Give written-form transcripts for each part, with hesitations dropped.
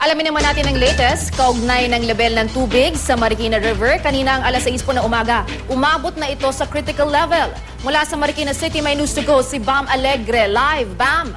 Alamin naman natin ang latest, kaugnay ng level ng tubig sa Marikina River. Kanina ang alas 6 po na umaga, umabot na ito sa critical level. Mula sa Marikina City, may news to go si Bam Alegre. Live, Bam!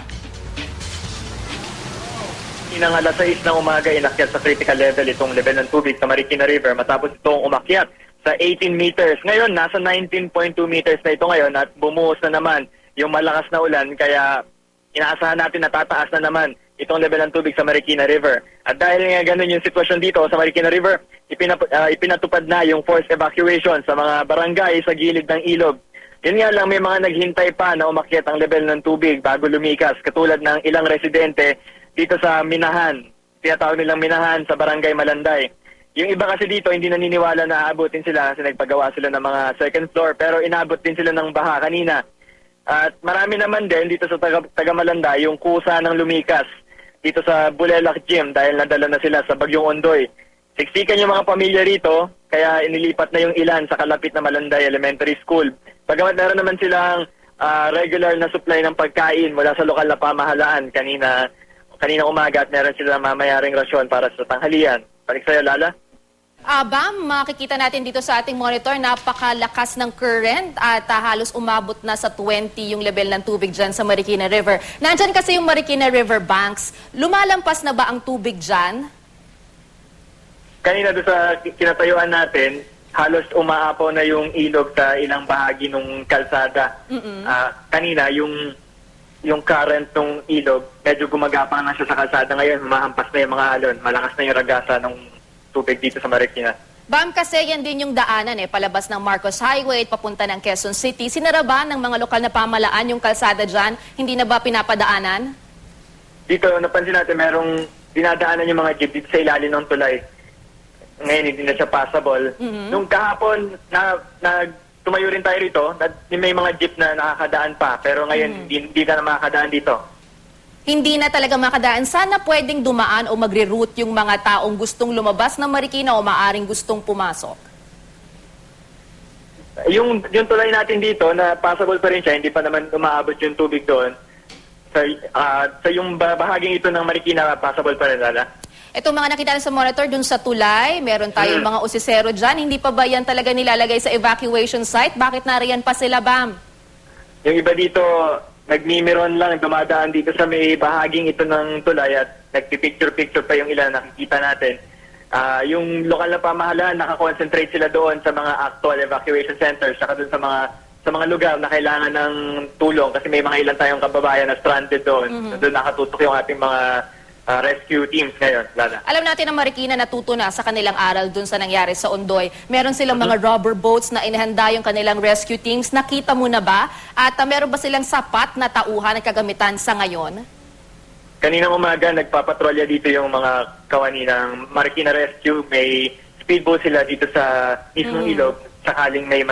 Inang alas 6 ng umaga, inakyat sa critical level itong level ng tubig sa Marikina River matapos itong umakyat sa 18 meters. Ngayon, nasa 19.2 meters na ito ngayon at bumuhos na naman yung malakas na ulan kaya inaasahan natin na tataas na naman itong level ng tubig sa Marikina River. At dahil nga ganun yung sitwasyon dito sa Marikina River, ipinatupad na yung forced evacuation sa mga barangay sa gilid ng ilog. Yun nga lang, may mga naghintay pa na umakyat ang level ng tubig bago lumikas, katulad ng ilang residente dito sa Minahan. Tinatawag nilang Minahan sa Barangay Malanday. Yung iba kasi dito hindi naniniwala na aabutin sila kasi nagpagawa sila ng mga second floor, pero inabot din sila ng baha kanina. At marami naman din dito sa taga Malanday yung kusa ng lumikas dito sa Bulelak Gym dahil nadala na sila sa Bagyong Ondoy. Siksikan yung mga pamilya rito, kaya inilipat na yung ilan sa kalapit na Malanday Elementary School. Bagamat meron naman silang regular na supply ng pagkain mula sa lokal na pamahalaan kanina umaga at meron silang mamayaring rasyon para sa tanghalian. Balik sa'yo, Lala. Bam, makikita natin dito sa ating monitor, napakalakas ng current at halos umabot na sa 20 yung level ng tubig dyan sa Marikina River. Nandyan kasi yung Marikina River banks. Lumalampas na ba ang tubig dyan? Kanina doon sa kinatayuan natin, halos umaapaw na yung ilog sa ilang bahagi ng kalsada. Kanina, yung current ng ilog, medyo gumagapang na siya sa kalsada ngayon, mahampas na yung mga alon, malakas na yung ragasa ng tubig dito sa Marikina. Bam, kasi yan din yung daanan palabas ng Marcos Highway at papunta ng Quezon City. Sinara ba ng mga lokal na pamahalaan yung kalsada dyan? Hindi na ba pinapadaanan? Dito, napansin natin, merong dinadaanan yung mga jeep dito sa ilalim ng tulay. Ngayon, hindi na siya passable. Nung kahapon, tumayo rin tayo rito, may mga jeep na nakakadaan pa, pero ngayon, hindi ka na makakadaan dito. Hindi na talaga makadaan. Sana pwedeng dumaan o magre-route yung mga taong gustong lumabas ng Marikina o maaring gustong pumasok. Yung tulay natin dito, na passable pa rin siya, hindi pa naman umaabot yung tubig doon. Sa yung bahaging ito ng Marikina, passable pa rin, Lala. Itong mga nakita sa monitor dun sa tulay, meron tayong mga usisero dyan. Hindi pa ba yan talaga nilalagay sa evacuation site? Bakit nariyan pa sila, Bam? Yung iba dito, nagmimiron lang, dumadaan dito sa may bahaging ito ng tulay at nagpipicture-picture pa yung ilan nakikita natin. Yung lokal na pamahalaan, nakakonsentrate sila doon sa mga actual evacuation centers, saka doon sa mga lugar na kailangan ng tulong kasi may mga ilan tayong kababayan na stranded doon. Doon nakatutok yung ating mga rescue teams ngayon, Lala. Alam natin na Marikina natuto na sa kanilang aral dun sa nangyari sa Ondoy. Meron silang mga rubber boats na inihanda yung kanilang rescue teams. Nakita mo na ba? At meron ba silang sapat na tauhan at kagamitan sa ngayon? Kaninang umaga, nagpapatrolya dito yung mga kawani ng Marikina Rescue. May speedboat sila dito sa mismong ilog. Sakaling may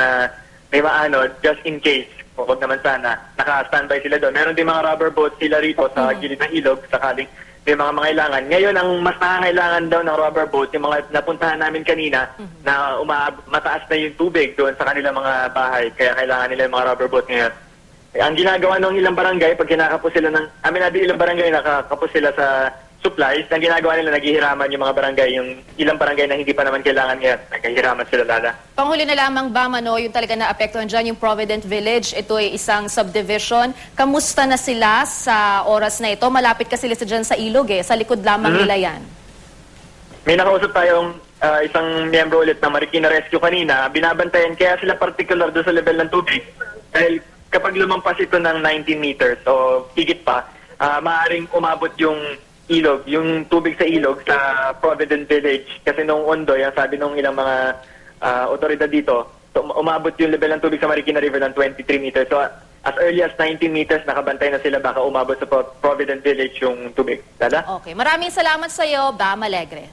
maanod, just in case. Huwag naman sana. Naka-standby sila doon. Meron din mga rubber boats sila rito sa gilid ng ilog. Sakaling may mga mangailangan. Ngayon, ang mas nakangailangan daw ng rubber boat, yung mga napuntahan namin kanina, na mataas na yung tubig doon sa kanilang mga bahay. Kaya kailangan nila yung mga rubber boat ngayon. Ang ginagawa ng ilang barangay, pag kinakapos sila ilang barangay nakakapos sila sa supplies, ang ginagawa nila, naghihiraman yung mga barangay, yung ilang barangay na hindi pa naman kailangan ngayon. Naghihiraman sila, Lala. Panghuli na lamang ba, yung talaga na-apektuhan dyan, yung Provident Village, ito ay isang subdivision. Kamusta na sila sa oras na ito? Malapit kasi sila dyan sa ilog sa likod lamang nila yan. May nakausap tayong isang miyembro ulit ng Marikina Rescue kanina. Binabantayan, kaya sila particular doon sa level ng tubig. Dahil kapag lumampas ito ng 19 meters o higit pa, maaaring umabot yung ilog, yung tubig sa ilog sa Provident Village. Kasi nung Ondoy, ang sabi nung ilang mga otoridad dito, umabot yung level ng tubig sa Marikina River ng 23 meters. So as early as 19 meters, nakabantay na sila baka umabot sa Provident Village yung tubig. Lala? Okay. Maraming salamat sa iyo, Bam Alegre.